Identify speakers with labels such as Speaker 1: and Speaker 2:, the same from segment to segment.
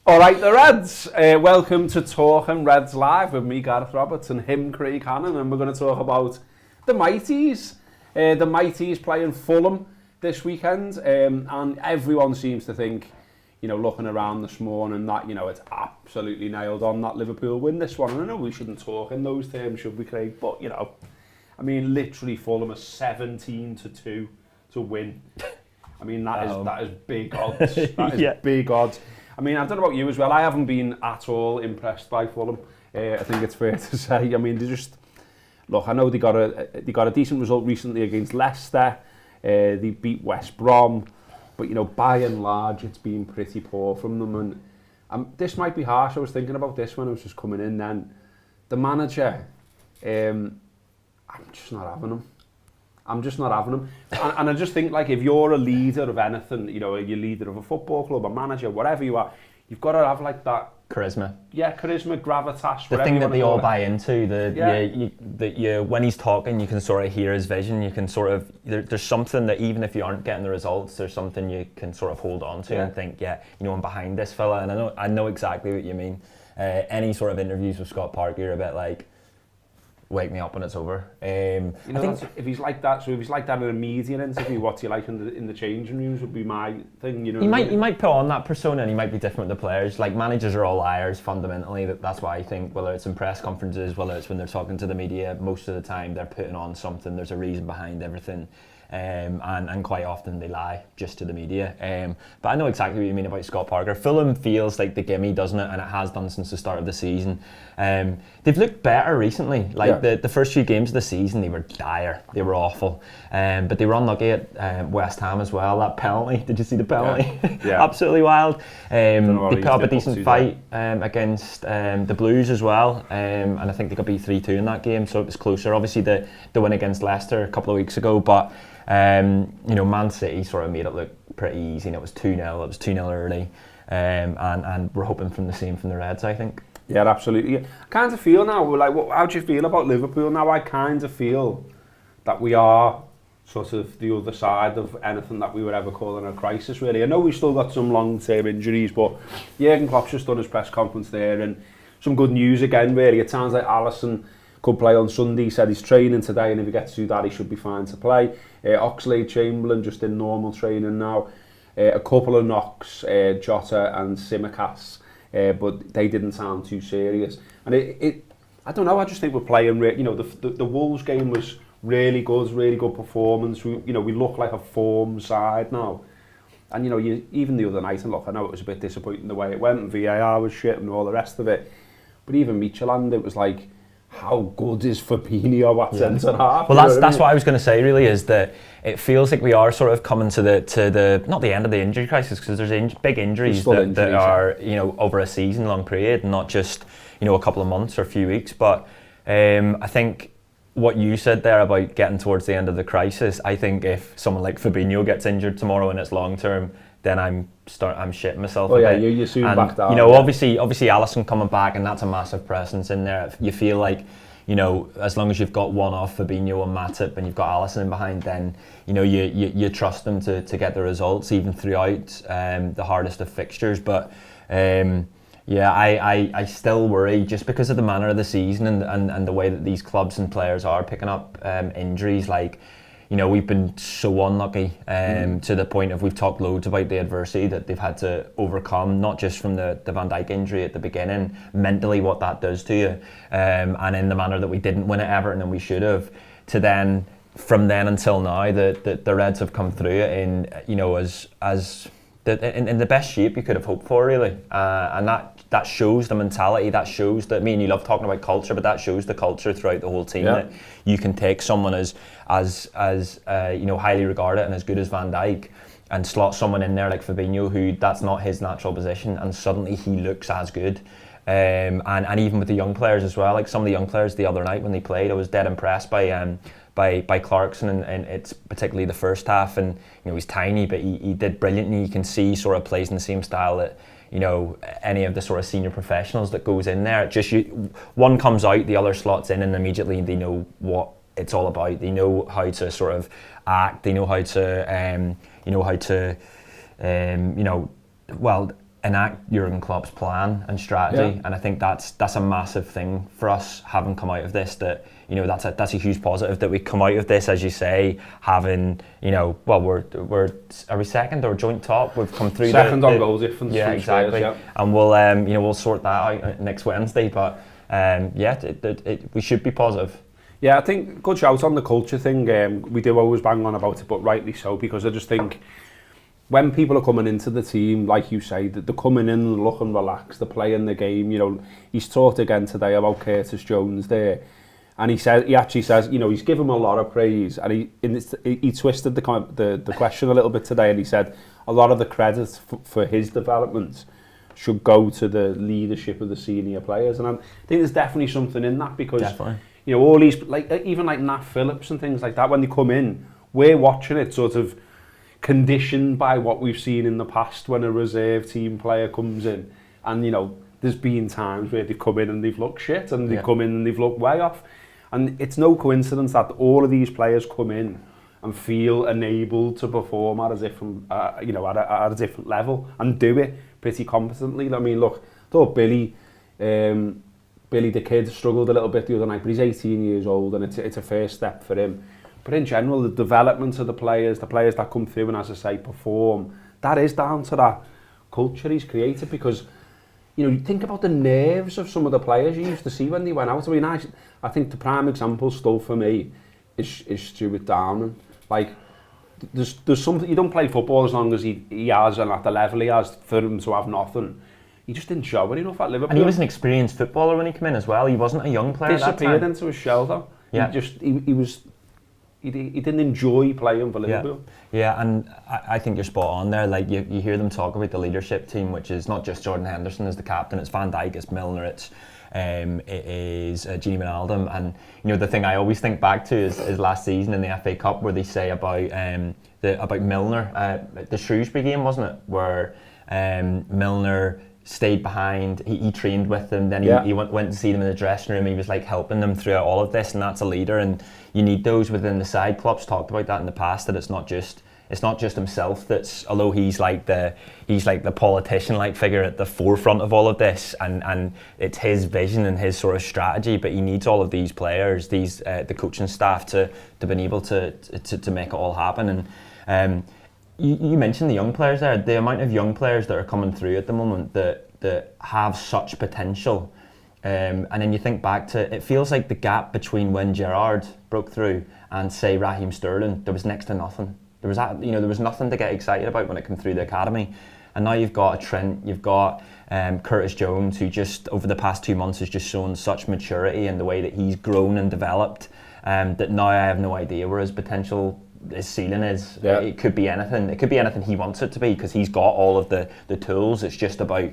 Speaker 1: All right, the Reds. Welcome to Talking Reds Live with me, Gareth Roberts, and him, Craig Hannan, and we're going to talk about the Mighties. The Mighties playing Fulham this weekend, and everyone seems to think, looking around this morning, that, it's absolutely nailed on that Liverpool win this one. And I know we shouldn't talk in those terms, should we, Craig? But, literally Fulham are 17-2 to win. That is big odds. That is big odds. I don't know about you as well. I haven't been at all impressed by Fulham. I think it's fair to say. They just look. I know they got a decent result recently against Leicester. They beat West Brom, but by and large, it's been pretty poor from them. And this might be harsh. I was thinking about this when I was just coming in. Then the manager, I'm just not having him. And I just think, if you're a leader of anything, you're leader of a football club, a manager, whatever you are, you've got to have that
Speaker 2: charisma.
Speaker 1: Yeah, charisma, gravitas.
Speaker 2: The thing that they all buy into, when he's talking, you can sort of hear his vision. You can sort of there's something that even if you aren't getting the results, there's something you can sort of hold on to and think, I'm behind this fella. And I know exactly what you mean. Any sort of interviews with Scott Parker are a bit like, wake me up when it's over. I think
Speaker 1: if he's like that, in a media interview, what's he like in the changing rooms would be my thing. He
Speaker 2: might put on that persona, and he might be different with the players. Like, managers are all liars fundamentally. That's why I think, whether it's in press conferences, whether it's when they're talking to the media, most of the time they're putting on something. There's a reason behind everything. And quite often they lie just to the media. But I know exactly what you mean about Scott Parker. Fulham feels like the gimme, doesn't it? And it has done since the start of the season. They've looked better recently. The first few games of the season, they were dire. They were awful. But they were unlucky at West Ham as well. That penalty, did you see the penalty? Yeah. Absolutely wild. They put up a decent fight against the Blues as well. And I think they got beat 3-2 in that game, so it was closer. Obviously the win against Leicester a couple of weeks ago, but Man City sort of made it look pretty easy, and it was 2-0. It was 2-0 early, and we're hoping from the same from the Reds, I think.
Speaker 1: Yeah, absolutely. I kind of feel now, how do you feel about Liverpool now? I kind of feel that we are sort of the other side of anything that we would ever call in a crisis, really. I know we've still got some long-term injuries, but Jurgen Klopp's just done his press conference there, and some good news again, really. It sounds like Alisson could play on Sunday. He said he's training today, and if he gets to do that, he should be fine to play. Oxlade-Chamberlain just in normal training now. A couple of knocks, Jota and Tsimikas, but they didn't sound too serious. And I don't know, I just think we're playing, the Wolves game was really good performance. We look like a form side now. And even the other night, and look, I know it was a bit disappointing the way it went, and VAR was shit and all the rest of it. But even Midtjylland, it was like, how good is Fabinho at centre half?
Speaker 2: Well, that's what I was going to say. Really, is that it feels like we are sort of coming to the not the end of the injury crisis, because there's big injuries that are over a season-long period, not just a couple of months or a few weeks. But I think what you said there about getting towards the end of the crisis, I think if someone like Fabinho gets injured tomorrow and it's long-term, then I'm shitting myself.
Speaker 1: Oh yeah, you're soon back down.
Speaker 2: Obviously Alisson coming back, and that's a massive presence in there. You feel like, as long as you've got one off Fabinho and Matip, and you've got Alisson in behind, then you trust them to get the results even throughout the hardest of fixtures. But I still worry, just because of the manner of the season and the way that these clubs and players are picking up injuries. We've been so unlucky to the point of, we've talked loads about the adversity that they've had to overcome, not just from the Van Dijk injury at the beginning, mentally what that does to you, and in the manner that we didn't win at Everton and we should have, to then, from then until now, the Reds have come through it in the best shape you could have hoped for, really, and that shows the mentality. That shows that, me and you love talking about culture, but that shows the culture throughout the whole team. Yeah. That you can take someone as highly regarded and as good as Van Dijk, and slot someone in there like Fabinho, who that's not his natural position, and suddenly he looks as good. And even with the young players as well, like some of the young players the other night when they played, I was dead impressed by Clarkson, and it's particularly the first half. And he's tiny, but he did brilliantly. You can see he sort of plays in the same style that any of the sort of senior professionals that goes in there. One comes out, the other slots in, and immediately they know what it's all about. They know how to sort of act. They know how to enact Jurgen Klopp's plan and strategy, and I think that's a massive thing for us having come out of this. That that's a huge positive that we come out of this, as you say, having we're are we second or joint top? We've come through
Speaker 1: second on goal difference.
Speaker 2: Yeah, exactly. Spurs, and we'll sort that out next Wednesday. But we should be positive.
Speaker 1: Yeah, I think good shout on the culture thing. We do always bang on about it, but rightly so, because I just think when people are coming into the team, like you say, they're coming in looking relaxed, they're playing the game. He's talked again today about Curtis Jones there, and he actually says, he's given him a lot of praise, and he twisted the question a little bit today, and he said a lot of the credit for his development should go to the leadership of the senior players, and I think there's definitely something in that, because all these, even like Nat Phillips and things like that, when they come in, we're watching it sort of conditioned by what we've seen in the past when a reserve team player comes in, and there's been times where they've come in and they've looked shit, and they've come in and they've looked way off, and it's no coincidence that all of these players come in and feel enabled to perform at a different at a different level and do it pretty competently. I mean, look, I thought Billy the kid struggled a little bit the other night, but he's 18 years old, and it's a first step for him. But in general, the development of the players that come through and, as I say, perform, that is down to that culture he's created, because, you think about the nerves of some of the players you used to see when they went out. I mean, I think the prime example still for me is Stuart Downing. Like, there's something, you don't play football as long as he has, and at the level he has, for him to have nothing. He just didn't show it enough at Liverpool.
Speaker 2: And he was an experienced footballer when he came in as well. He wasn't a young player at that time.
Speaker 1: Disappeared into his shell though. Yeah. He didn't enjoy playing for Liverpool.
Speaker 2: Yeah, and I think you're spot on there. Like, you hear them talk about the leadership team, which is not just Jordan Henderson as the captain, it's Van Dijk, it's Milner, it is Gini Wijnaldum. And the thing I always think back to is last season in the FA Cup, where they say about Milner, the Shrewsbury game, wasn't it, where Milner stayed behind, he trained with them, then he went to see them in the dressing room, he was like helping them throughout all of this, and that's a leader, and you need those within the side. Klopp's talked about that in the past, that it's not just himself that's, although he's like the politician like figure at the forefront of all of this, and it's his vision and his sort of strategy, but he needs all of these players, the coaching staff to be able to make it all happen. And you mentioned the young players there, the amount of young players that are coming through at the moment that have such potential. And then you think back to, it feels like the gap between when Gerrard broke through and, say, Raheem Sterling, there was next to nothing. There was nothing to get excited about when it came through the academy. And now you've got a Trent, you've got Curtis Jones, who just over the past 2 months has just shown such maturity in the way that he's grown and developed, that now I have no idea where his potential, his ceiling is. Yeah. It could be anything. It could be anything he wants it to be, because he's got all of the tools. It's just about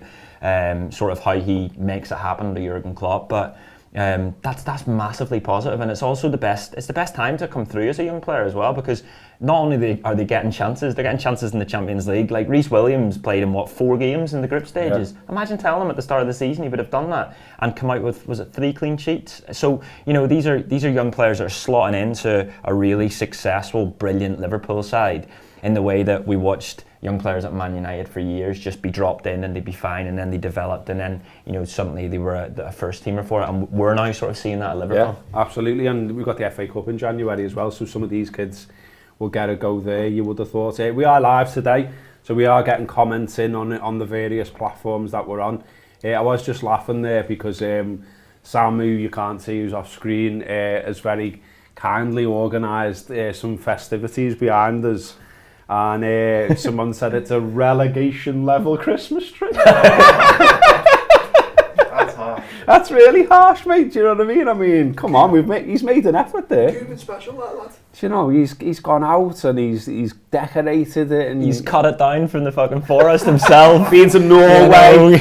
Speaker 2: sort of how he makes it happen to Jurgen Klopp. But that's massively positive, and it's also the best time to come through as a young player as well, because not only are they getting chances, they're getting chances in the Champions League. Like, Reece Williams played in 4 games in the group stages. Yeah. Imagine telling him at the start of the season he would have done that and come out with, was it 3 clean sheets? So these are young players that are slotting into a really successful, brilliant Liverpool side, in the way that we watched young players at Man United for years just be dropped in and they'd be fine, and then they developed, and then suddenly they were a first teamer for it, and we're now sort of seeing that at Liverpool.
Speaker 1: Yeah, absolutely, and we've got the FA Cup in January as well, so some of these kids will get a go there, you would have thought. We are live today, so we are getting comments in on the various platforms that we're on. I was just laughing there because Sam, who you can't see, who's off screen, has very kindly organised some festivities behind us. And someone said it's a relegation level Christmas tree.
Speaker 3: That's harsh.
Speaker 1: That's really harsh, mate. Do you know what I mean? I mean, come on, he's made an effort there.
Speaker 3: Cuban special, that lad.
Speaker 1: Do you know, he's gone out and he's decorated it, and
Speaker 2: he's cut it down from the fucking forest himself.
Speaker 1: Been to Norway.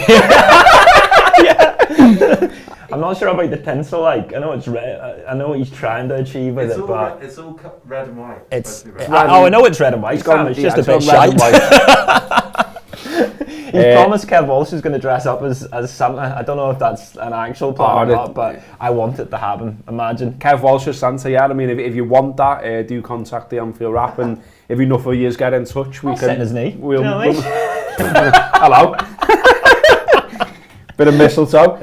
Speaker 2: Yeah. I'm not sure about the tinsel. Like, I know it's red. I know what he's trying to achieve with it, but
Speaker 3: it's all red and white.
Speaker 2: I know it's red and white. It's just a bit shite. He promised Kev Walsh is going to dress up as Santa. I don't know if that's an actual plan or not, but I want it to happen. Imagine
Speaker 1: Kev Walsh as Santa. Yeah, I mean, if you want that, do contact the Anfield Rap, and if enough of you get in touch, we
Speaker 2: I'll
Speaker 1: can.
Speaker 2: Sit in his knee.
Speaker 1: We'll,
Speaker 2: you know what I mean?
Speaker 1: Hello. Bit of mistletoe.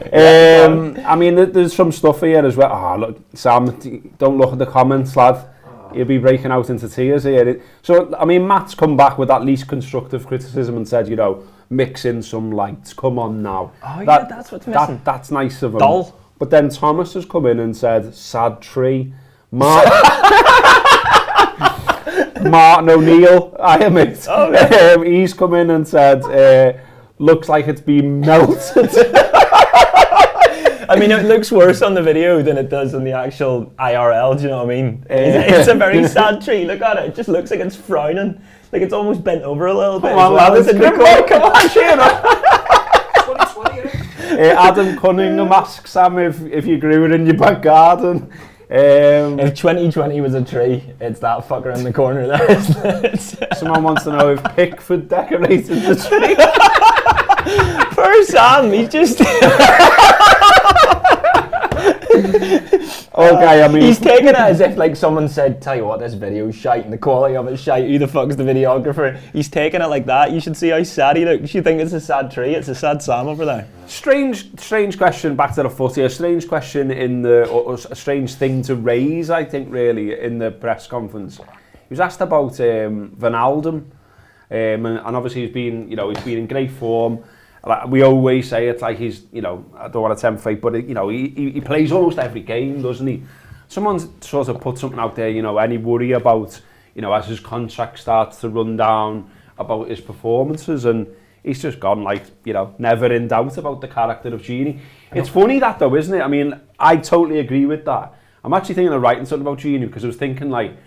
Speaker 1: I mean, there's some stuff here as well. Oh, look, Sam, don't look at the comments, lad. You'll be breaking out into tears here. So, I mean, Matt's come back with at least constructive criticism and said, you know, mix in some lights. Come on now.
Speaker 2: Oh, yeah, that's what's missing.
Speaker 1: That's nice of him.
Speaker 2: Dull.
Speaker 1: But then Thomas has come in and said, sad tree. Martin O'Neill, I am it. Oh, yeah. He's come in and said, looks like it's been melted.
Speaker 2: I mean, it looks worse on the video than it does on the actual IRL, do you know what I mean? It's a very sad tree, look at it. It just looks like it's frowning. Like it's almost bent over a little bit.
Speaker 1: Come on, come on, cheer up.
Speaker 3: 2020,
Speaker 1: Adam Cunningham asks Sam if you grew it in your back garden.
Speaker 2: If 2020 was a tree, it's that fucker in the corner there, isn't it?
Speaker 1: Someone wants to know if Pickford decorated the tree.
Speaker 2: Poor Sam, he's just...
Speaker 1: Okay, I mean...
Speaker 2: He's taking it as if like someone said, tell you what, this video's shite and the quality of it's shite, who the fuck's the videographer? He's taking it like that. You should see how sad he looks. You think it's a sad tree? It's a sad Sam over there.
Speaker 1: Strange question, back to the footy, a strange question or a strange thing to raise, I think, really, in the press conference. He was asked about Wijnaldum, and obviously he's been in great form. Like we always say, it's like he's, I don't want to tempt fate, but he plays almost every game, doesn't he? Someone's sort of put something out there, any worry about, as his contract starts to run down, about his performances, and he's just gone like, never in doubt about the character of Gini. It's funny that though, isn't it? I mean, I totally agree with that. I'm actually thinking of writing something about Gini because I was thinking like,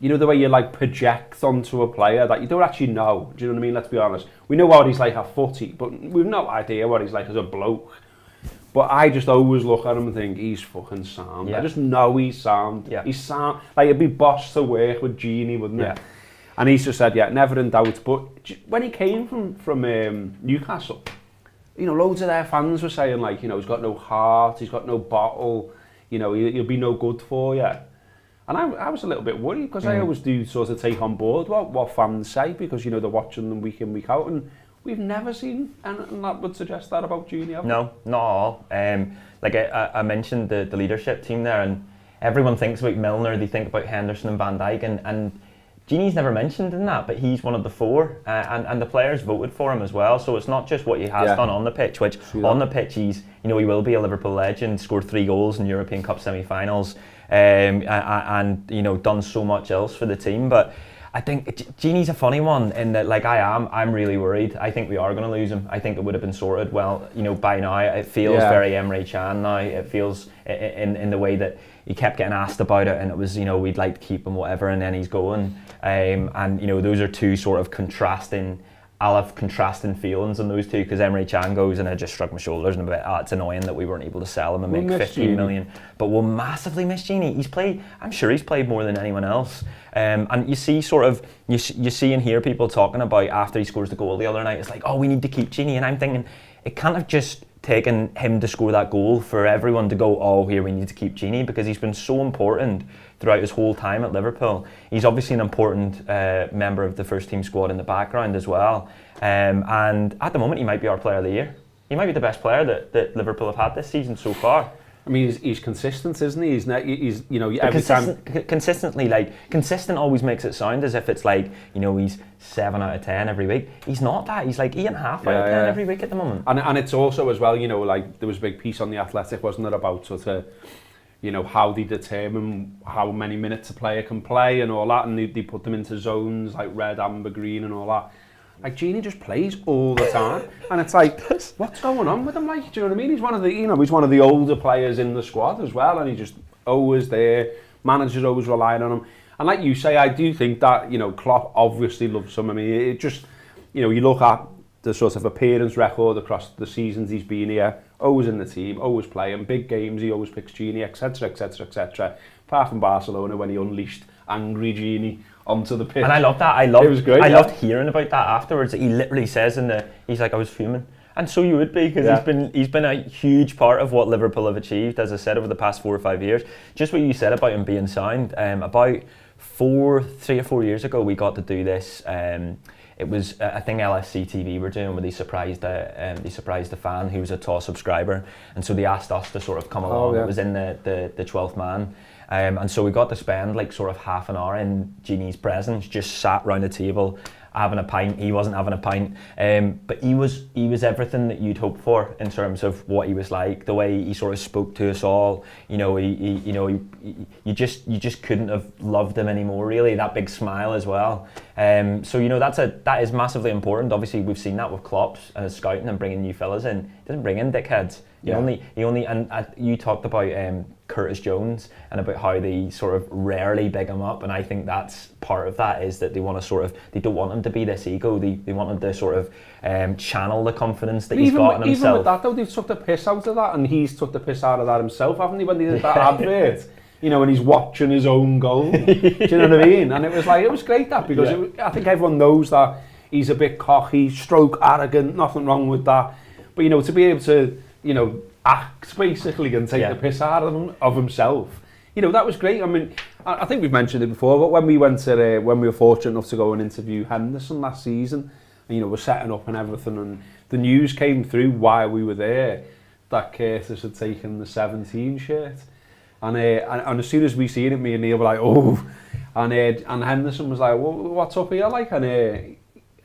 Speaker 1: the way you like project onto a player that you don't actually know. Do you know what I mean? Let's be honest. We know what he's like at footy, but we've no idea what he's like as a bloke. But I just always look at him and think, he's fucking sound.
Speaker 2: Yeah.
Speaker 1: I just know he's sound.
Speaker 2: Yeah.
Speaker 1: He's sound. Like, it'd be boss to work with Gini, wouldn't it? And he's just said, never in doubt. But when he came from Newcastle, loads of their fans were saying, like, he's got no heart, he's got no bottle, he'll be no good for you. And I was a little bit worried because I always do sort of take on board what fans say because, they're watching them week in, week out. And we've never seen anything that would suggest that about Gini, have we?
Speaker 2: No, not at all. Like I mentioned the leadership team there, and everyone thinks about Milner, they think about Henderson and Van Dijk, and Gini's never mentioned in that, but he's one of the four, and the players voted for him as well. So it's not just what he has done on the pitch, which on the pitch he's, he will be a Liverpool legend, scored 3 goals in European Cup semi-finals, and done so much else for the team. But I think Gini's a funny one in that, like I'm really worried. I think we are going to lose him. I think it would have been sorted by now. It feels very Emre Can now. It feels in the way that he kept getting asked about it, and it was we'd like to keep him, whatever, and then he's going. And those are two sort of contrasting. I'll have contrasting feelings on those two because Emre Can goes and I just shrugged my shoulders and a bit, it's annoying that we weren't able to sell him and make 15 million. But we'll massively miss Gini. I'm sure he's played more than anyone else. And you see you see and hear people talking about after he scores the goal the other night, it's like, oh, we need to keep Gini. And I'm thinking, it can't have just taken him to score that goal for everyone to go, oh, here we need to keep Gini, because he's been so important throughout his whole time at Liverpool. He's obviously an important member of the first team squad in the background as well. And at the moment, he might be our player of the year. He might be the best player that Liverpool have had this season so far.
Speaker 1: I mean, he's consistent, isn't he? He's every time...
Speaker 2: Consistent always makes it sound as if it's like, he's 7 out of 10 every week. He's not that. He's like 8.5 out of 10 every week at the moment.
Speaker 1: And it's also as well, like there was a big piece on The Athletic, wasn't it, about sort of, how they determine how many minutes a player can play and all that, and they put them into zones like red, amber, green and all that. Like, Gini just plays all the time, and it's like, what's going on with him? Like, do you know what I mean? He's one of the, he's one of the older players in the squad as well, and he's just always there. Managers always relying on him, and like you say, I do think that Klopp obviously loves him. I mean, it just, you look at the sort of appearance record across the seasons he's been here, always in the team, always playing big games. He always picks Gini, etc., etc., etc. Apart from Barcelona when he unleashed angry Gini onto the pitch.
Speaker 2: And I love that. It was great. I loved hearing about that afterwards. He literally says he's like, I was fuming. And so you would be, because he's been a huge part of what Liverpool have achieved, as I said, over the past 4 or 5 years. Just what you said about him being sound, about 3 or 4 years ago, we got to do this. it was a thing LSC TV were doing where they surprised a fan who was a TAW subscriber, and so they asked us to sort of come along. It was in the 12th man. And so we got to spend like sort of half an hour in Gini's presence, just sat round the table having a pint. He wasn't having a pint, but he was everything that you'd hope for in terms of what he was like, the way he sort of spoke to us all. You know, you just couldn't have loved him anymore. Really, that big smile as well. So you know that is massively important. Obviously, we've seen that with Klopp's scouting and bringing new fellas in. He doesn't bring in dickheads. He only and you talked about Curtis Jones and about how they sort of rarely big him up, and I think that's part of that, is that they want to sort of, they don't want him to be this ego. They want him to sort of channel the confidence that he's got in himself.
Speaker 1: Even with that though, they've took the piss out of that, and he's took the piss out of that himself, haven't he? When they did that advert, you know, and he's watching his own goal. Do you know what I mean? And it was great that, because I think everyone knows that he's a bit cocky, stroke arrogant, nothing wrong with that. But you know, to be able to, you know, act basically and take the piss out of himself, you know, that was great. I mean, I think we've mentioned it before, but when we were fortunate enough to go and interview Henderson last season, and, you know, we're setting up and everything, and the news came through while we were there that Curtis had taken the 17 shirt, and as soon as we seen it, me and Neil were like, oh, and Henderson was like, well, what's up here, like, and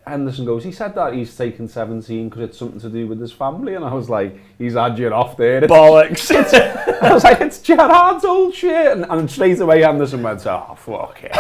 Speaker 1: Henderson goes, he said that he's taken 17 because it's something to do with his family, and I was like, he's had you off there.
Speaker 2: Bollocks.
Speaker 1: I was like, it's Gerrard's old shit, and straight away Henderson went, oh, fuck it.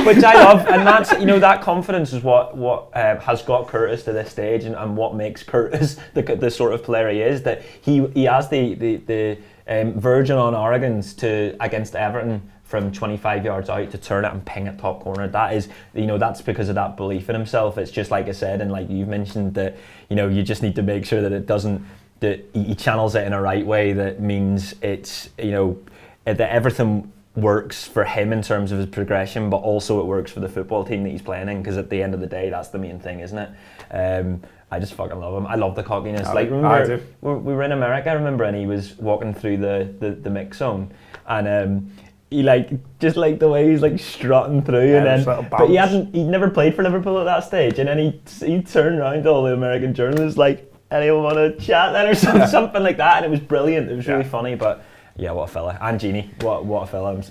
Speaker 2: Which I love, and that's, you know, that confidence is what has got Curtis to this stage, and what makes Curtis the sort of player he is, that he has the verging on arrogance against Everton from 25 yards out to turn it and ping it top corner. That is, you know, that's because of that belief in himself. It's just like I said, and like you've mentioned, that, you know, you just need to make sure that it doesn't, that he channels it in a right way that means it's, you know, that everything works for him in terms of his progression, but also it works for the football team that he's playing in, because at the end of the day, that's the main thing, isn't it? I just fucking love him. I love the cockiness. Like, remember, we were in America, I remember, and he was walking through the mix zone, and he just like the way he's like strutting through, and then but he'd never played for Liverpool at that stage, and then he turned around to all the American journalists like, anyone want to chat then, or something like that, and it was brilliant. It was really funny. But yeah, what a fella. And Gini, what a fella.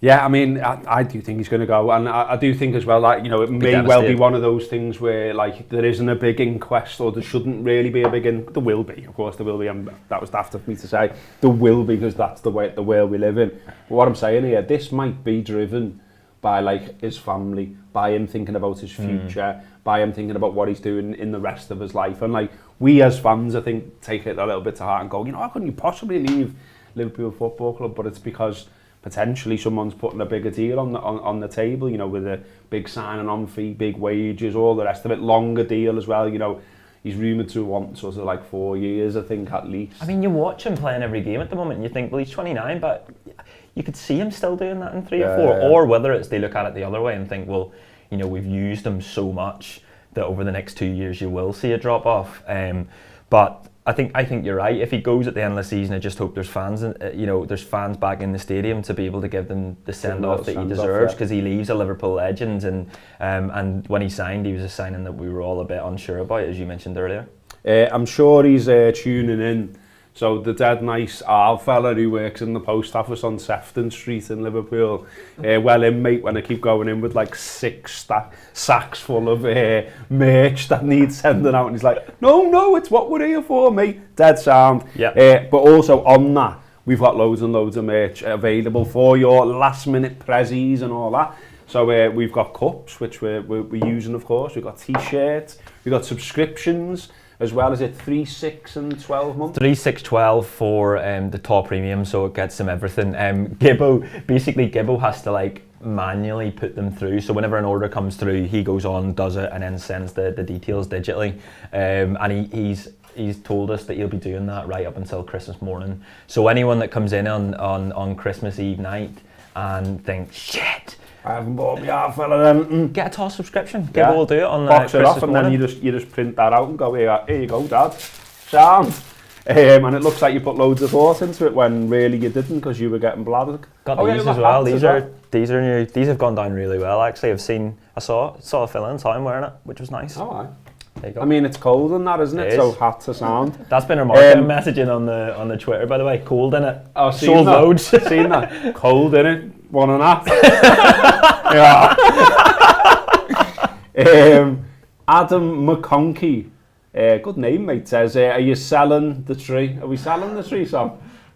Speaker 1: Yeah, I mean, I do think he's going to go, and I do think as well that, you know, it may well be one of those things where, like, there isn't a big inquest, or there shouldn't really be a big there will be, of course there will be, and that was daft of me to say, there will be, because that's the world we live in. But what I'm saying here, this might be driven by, like, his family, by him thinking about his future, by him thinking about what he's doing in the rest of his life, and, like, we as fans, I think, take it a little bit to heart and go, you know, how couldn't you possibly leave Liverpool Football Club? But it's because potentially someone's putting a bigger deal on the table, you know, with a big signing on fee, big wages, all the rest of it, longer deal as well, you know. He's rumoured to want sort of like 4 years, I think, at least.
Speaker 2: I mean, you watch him playing every game at the moment and you think, well, he's 29, but you could see him still doing that in 3 or 4. Or whether it's they look at it the other way and think, well, you know, we've used him so much that over the next 2 years you will see a drop off. But I think you're right. If he goes at the end of the season, I just hope there's fans, you know, there's fans back in the stadium to be able to give them the send off that he deserves, because he leaves a Liverpool legend, and when he signed, he was a signing that we were all a bit unsure about, as you mentioned earlier.
Speaker 1: I'm sure he's tuning in. So the dead nice Al fella who works in the post office on Sefton Street in Liverpool, well in, mate, when I keep going in with like 6 sacks full of merch that needs sending out, and he's like, no, it's what we're here for, mate. Dead sound.
Speaker 2: Yeah.
Speaker 1: But also on that, we've got loads and loads of merch available for your last minute prezzies and all that. So we've got cups, which we're using, of course. We've got t-shirts, we've got subscriptions, as well as 3, 6 and 12 months?
Speaker 2: 3, 6, 12 for the top premium, so it gets them everything. Gibbo has to like manually put them through, so whenever an order comes through, he goes on, does it, and then sends the details digitally. And he's told us that he'll be doing that right up until Christmas morning. So anyone that comes in on Christmas Eve night and thinks, shit,
Speaker 1: I haven't bought me half fella then.
Speaker 2: Get a TOS subscription. Gibbo will do it on
Speaker 1: box it
Speaker 2: Christmas
Speaker 1: off, and
Speaker 2: morning.
Speaker 1: then you just print that out and go, here you go, Dad. Sound. And it looks like you put loads of thought into it when really you didn't because you were getting bladdered.
Speaker 2: Got
Speaker 1: Oh, yeah,
Speaker 2: these
Speaker 1: you
Speaker 2: as
Speaker 1: got
Speaker 2: well.
Speaker 1: hats
Speaker 2: These
Speaker 1: as
Speaker 2: are
Speaker 1: well.
Speaker 2: these are new. These have gone down really well. Actually, I saw a fella in town wearing it, which was nice.
Speaker 1: Oh, aye.
Speaker 2: There you go.
Speaker 1: I mean, it's cold and that, isn't it?
Speaker 2: It
Speaker 1: So
Speaker 2: is.
Speaker 1: hats are sound.
Speaker 2: That's been our marketing messaging on the Twitter, by the way. Cold in it.
Speaker 1: Oh, seen
Speaker 2: Sold
Speaker 1: that.
Speaker 2: loads.
Speaker 1: Seen that. Cold in it. One and a half. Yeah. Adam McConkey. Good name, mate. Says, are you selling the tree? Are we selling the tree, Sam?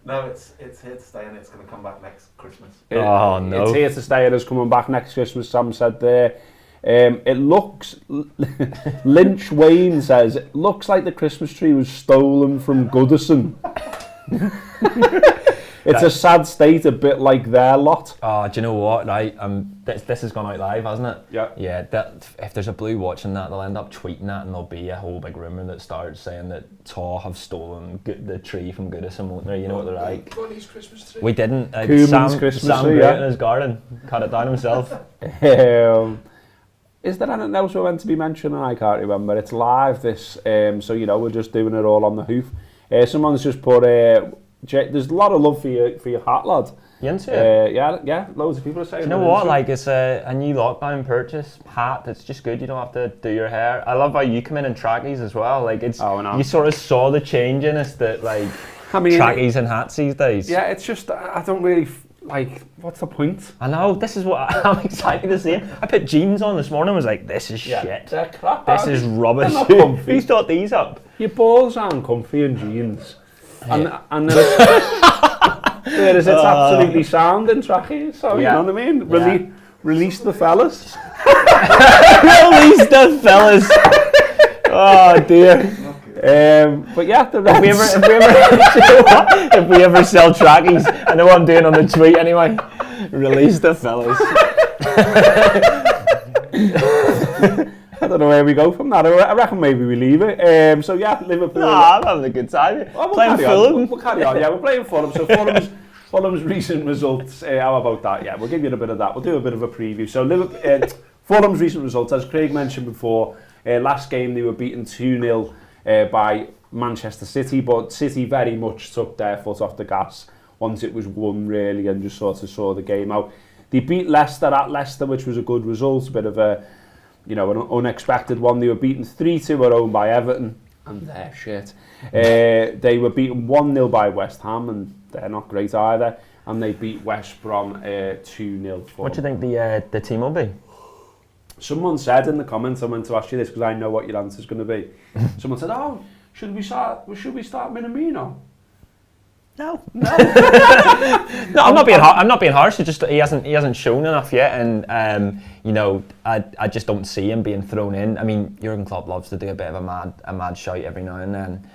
Speaker 3: No, it's here to stay and it's going to come back next Christmas.
Speaker 2: Oh, no.
Speaker 1: It's here to stay and is coming back next Christmas, Sam said there. It looks, Lynch Wayne says, it looks like the Christmas tree was stolen from Goodison. It's a sad state, a bit like their lot.
Speaker 2: Oh, do you know what? Right, this has gone out live, hasn't it?
Speaker 1: Yeah.
Speaker 2: Yeah. That if there's a blue watching that, they'll end up tweeting that, and there'll be a whole big rumour that starts saying that Taw have stolen the tree from Goodison, won't they? You know what they're like.
Speaker 3: Bunny's Christmas tree.
Speaker 2: We didn't.
Speaker 1: Koeman's Christmas
Speaker 2: Sam
Speaker 1: tree,
Speaker 2: grew
Speaker 1: yeah.
Speaker 2: it in his garden, cut it down himself.
Speaker 1: Is there anything else we're meant to be mentioning? I can't remember. It's live this, so you know we're just doing it all on the hoof. Someone's just put. There's a lot of love for your hat, lad.
Speaker 2: You into it?
Speaker 1: Yeah, loads of people are saying.
Speaker 2: You know
Speaker 1: they're
Speaker 2: what?
Speaker 1: into it.
Speaker 2: Like, it's a new lockdown purchase hat. It's just good. You don't have to do your hair. I love how you come in trackies as well. Like, it's you sort of saw the change in us that like trackies and hats these days.
Speaker 1: Yeah, it's just I don't really like. What's the point?
Speaker 2: I know. This is what I'm excited to see. I put jeans on this morning. And was like, this is shit.
Speaker 1: They're crap.
Speaker 2: This is rubbish.
Speaker 1: They're not comfy.
Speaker 2: Who's thought these up?
Speaker 1: Your balls aren't comfy in jeans. And it's absolutely sound in trackies, so you know what I mean? Release the fellas.
Speaker 2: Release the fellas. Oh dear.
Speaker 1: But yeah, the
Speaker 2: if we ever sell trackies, I know what I'm doing on the tweet anyway. Release the fellas.
Speaker 1: I don't know where we go from that. I reckon maybe we leave it. So yeah, Liverpool.
Speaker 2: I'm having a good time.
Speaker 1: Well,
Speaker 2: Playing Fulham.
Speaker 1: We'll carry on. Yeah, we're playing Fulham. So Fulham's recent results. How about that? Yeah, we'll give you a bit of that. We'll do a bit of a preview. So Fulham's recent results, as Craig mentioned before, last game they were beaten 2-0 by Manchester City, but City very much took their foot off the gas once it was won, really, and just sort of saw the game out. They beat Leicester at Leicester, which was a good result, a bit of a an unexpected one. They were beaten 3-2 at home by Everton, and they're shit. They were beaten 1-0 by West Ham, and they're not great either. And they beat West Brom 2-0.
Speaker 2: What do you think the team will be?
Speaker 1: Someone said in the comments, I meant to ask you this because I know what your answer's going to be. Someone said, "Oh, should we start Minamino?"
Speaker 2: No. No, I'm not being harsh. It's just he hasn't shown enough yet, and I just don't see him being thrown in. I mean, Jurgen Klopp loves to do a bit of a mad shout every now and then,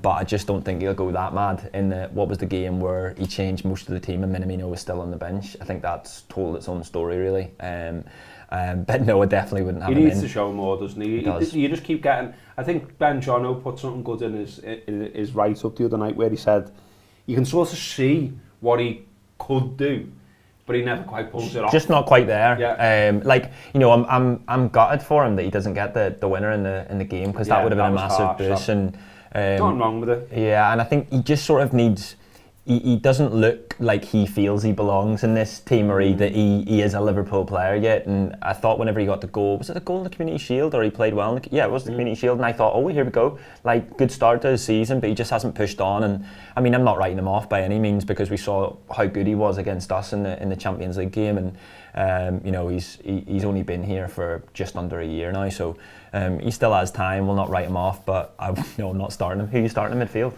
Speaker 2: but I just don't think he'll go that mad. What was the game where he changed most of the team and Minamino was still on the bench? I think that's told its own story, really. But no, I definitely wouldn't have him in.
Speaker 1: He needs to show more, doesn't he? You just keep getting. I think Ben Jono put something good in his write-up the other night where he said you can sort of see what he could do, but he never quite pulls it off.
Speaker 2: Just not quite there.
Speaker 1: Yeah.
Speaker 2: I'm gutted for him that he doesn't get the winner in the game, because that would have been a massive boost. And
Speaker 1: nothing wrong with it.
Speaker 2: Yeah, and I think he just sort of needs. He doesn't look like he feels he belongs in this team, or that he is a Liverpool player yet. And I thought whenever he got the goal, was it a goal in the Community Shield, or he played well? It was the Community Shield, and I thought, oh, here we go, like good start to his season, but he just hasn't pushed on. And I mean, I'm not writing him off by any means, because we saw how good he was against us in the Champions League game, and he's only been here for just under a year now, so he still has time. We'll not write him off, but I'm not starting him. Who are you starting in midfield?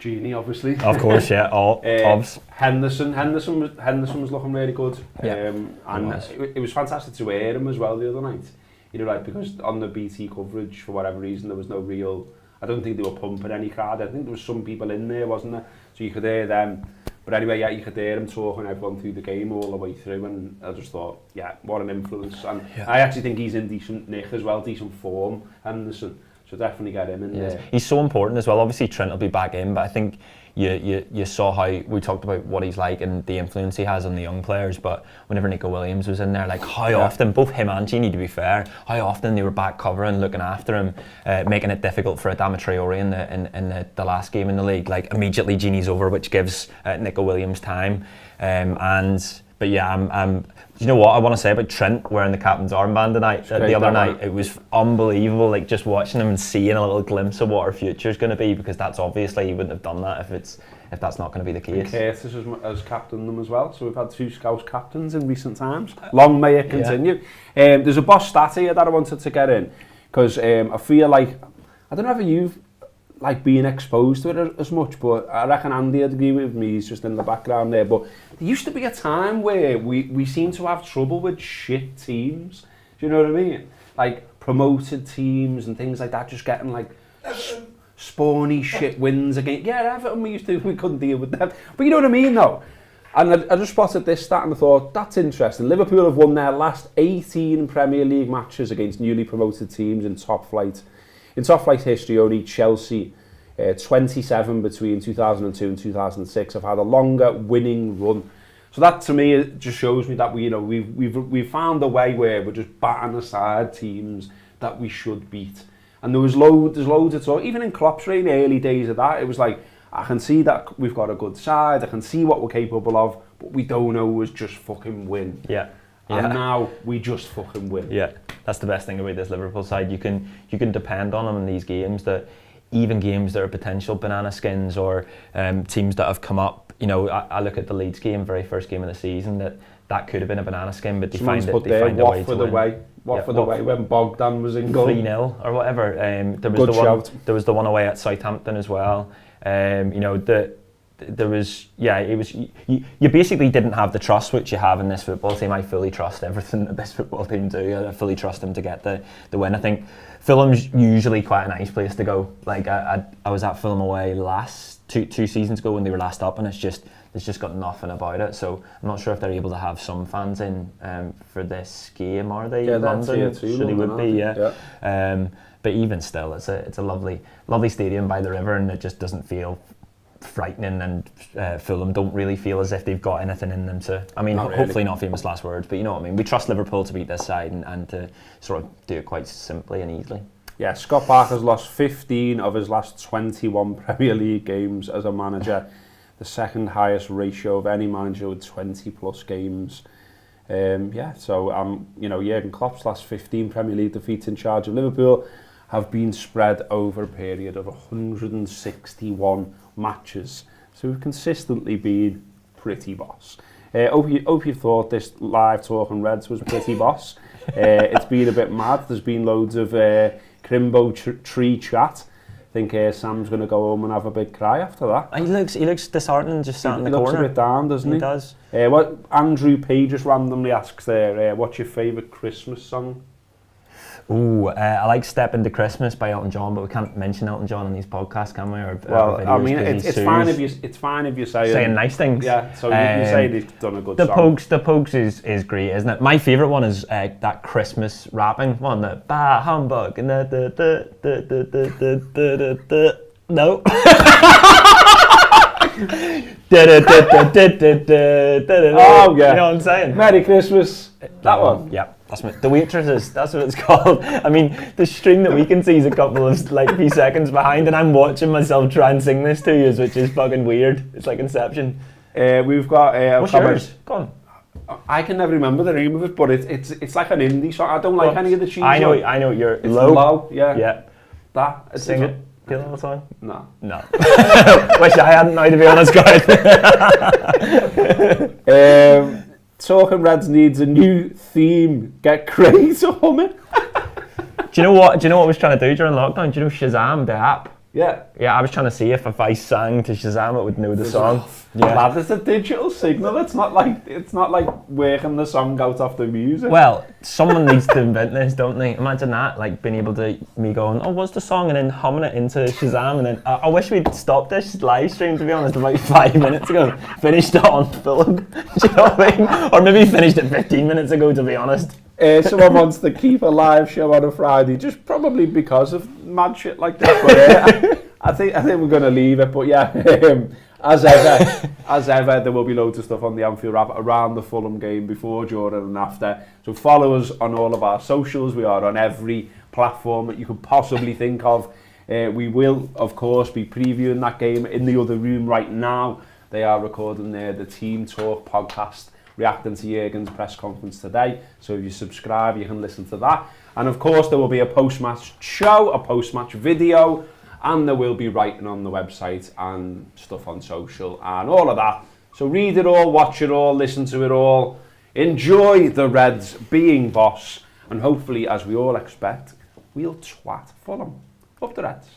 Speaker 1: Gini, obviously.
Speaker 2: Of course, yeah. Obs.
Speaker 1: Henderson was looking really good.
Speaker 2: Yeah,
Speaker 1: and it was fantastic to hear him as well the other night. Because on the BT coverage, for whatever reason, there was no real. I don't think they were pumping any crowd. I think there was some people in there, wasn't there? So you could hear them. But anyway, yeah, you could hear him talking everyone through the game all the way through, and I just thought, yeah, what an influence. And I actually think he's in decent nick as well, decent form, Henderson. So definitely get him in there.
Speaker 2: He's so important as well. Obviously Trent will be back in, but I think you saw how we talked about what he's like and the influence he has on the young players, but whenever Nico Williams was in there, like how often, both him and Gini, to be fair, how often they were back covering, looking after him, making it difficult for Adama Traore in the last game in the league. Like immediately Gini's over, which gives Nico Williams time. But yeah, you know what I want to say about Trent wearing the captain's armband tonight? The other night, it was unbelievable. Like just watching him and seeing a little glimpse of what our future is going to be, because that's obviously he wouldn't have done that if that's not going to be the case.
Speaker 1: And Curtis has captained them as well, so we've had 2 Scouse captains in recent times. Long may it continue. There's a boss stat here that I wanted to get in, because I feel like, I don't know if you've being exposed to it as much, but I reckon Andy would agree with me, he's just in the background there, but there used to be a time where we seem to have trouble with shit teams, do you know what I mean? Like promoted teams and things like that, just getting like spawny shit wins against, Everton we couldn't deal with them, but you know what I mean though? And I just spotted this stat and I thought, that's interesting. Liverpool have won their last 18 Premier League matches against newly promoted teams in top flight. In top flight history, only Chelsea, 27 between 2002 and 2006, have had a longer winning run. So that to me it just shows me that we've found a way where we're just batting aside teams that we should beat. And there's loads of talk. Even in Klopp's reign, early days of that, it was like, I can see that we've got a good side, I can see what we're capable of, but we don't always just fucking win.
Speaker 2: Yeah.
Speaker 1: And now we just fucking win.
Speaker 2: Yeah, that's the best thing about this Liverpool side. You can depend on them in these games, that even games that are potential banana skins or teams that have come up. You know, I look at the Leeds game, very first game of the season, that could have been a banana skin, but they find a way to win.
Speaker 1: Watford away when Bogdan was in goal.
Speaker 2: 3-0 or whatever. There was the one away at Southampton as well. There was, it was, you basically didn't have the trust which you have in this football team. I fully trust everything that this football team do. I fully trust them to get the win. I think Fulham's usually quite a nice place to go. Like I was at Fulham away last two seasons ago when they were last up, and it's just got nothing about it. So I'm not sure if they're able to have some fans in for this game, are they?
Speaker 1: Yeah,
Speaker 2: London,
Speaker 1: that's here too.
Speaker 2: So they would be, yeah. But even still, it's a lovely stadium by the river, and it just doesn't feel frightening, and Fulham don't really feel as if they've got anything in them to, hopefully not famous last words, but you know what I mean. We trust Liverpool to beat this side and to sort of do it quite simply and easily.
Speaker 1: Yeah, Scott Parker's lost 15 of his last 21 Premier League games as a manager, the second highest ratio of any manager with 20 plus games. Jurgen Klopp's last 15 Premier League defeats in charge of Liverpool have been spread over a period of 161 matches. So we've consistently been pretty boss. Hope you thought this live Talking Reds was pretty boss. It's been a bit mad. There's been loads of Crimbo tree chat. I think Sam's going to go home and have a big cry after that.
Speaker 2: He looks disheartened, just sat in the corner.
Speaker 1: He looks a bit down, doesn't he?
Speaker 2: He does.
Speaker 1: What Andrew P just randomly asks there, what's your favourite Christmas song?
Speaker 2: Ooh, I like Step Into Christmas by Elton John, but we can't mention Elton John on these podcasts, can we?
Speaker 1: It's fine if you're
Speaker 2: saying nice things.
Speaker 1: Yeah, so you say they've done a good song.
Speaker 2: The Pogues is great, isn't it? My favourite one is that Christmas rapping one, the bah humbug and the no.
Speaker 1: Oh yeah,
Speaker 2: you know what I'm saying?
Speaker 1: Merry Christmas. That one.
Speaker 2: Yeah. The Waitresses, that's what it's called. I mean, the string that we can see is a couple of few seconds behind, and I'm watching myself try and sing this to you, which is fucking weird. It's like Inception.
Speaker 1: We've got
Speaker 2: what's yours? Go on.
Speaker 1: I can never remember the name of it, but it's like an indie song. I don't like any of the tunes.
Speaker 2: I know you're
Speaker 1: it's low. Yeah.
Speaker 2: That sing it. Feel the song?
Speaker 1: No.
Speaker 2: Wish I hadn't now, to be honest, guys.
Speaker 1: Talking Reds needs a new theme. Get Craig to hum it.
Speaker 2: Do you know what I was trying to do during lockdown? Do you know Shazam, the app?
Speaker 1: Yeah.
Speaker 2: Yeah, I was trying to see if I sang to Shazam, it would know the song.
Speaker 1: Yeah. Lad, it's a digital signal. It's not like working the song out off the music.
Speaker 2: Well, someone needs to invent this, don't they? Imagine that, like being able to me going, oh, what's the song, and then humming it into Shazam, and then I wish we'd stopped this live stream, to be honest, about 5 minutes ago. Finished it on Fulham. Do you know what I mean? Or maybe finished it 15 minutes ago, to be honest.
Speaker 1: Someone wants to keep a live show on a Friday, just probably because of mad shit like this. But I think we're going to leave it. But yeah, as ever, there will be loads of stuff on the Anfield Wrap around the Fulham game, before, during and after. So follow us on all of our socials. We are on every platform that you could possibly think of. We will, of course, be previewing that game in the other room right now. They are recording the Team Talk podcast, reacting to Jurgen's press conference today. So if you subscribe, you can listen to that. And of course, there will be a post-match show, a post-match video, and there will be writing on the website and stuff on social and all of that. So read it all, watch it all, listen to it all. Enjoy the Reds being boss. And hopefully, as we all expect, we'll twat Fulham. Up the Reds.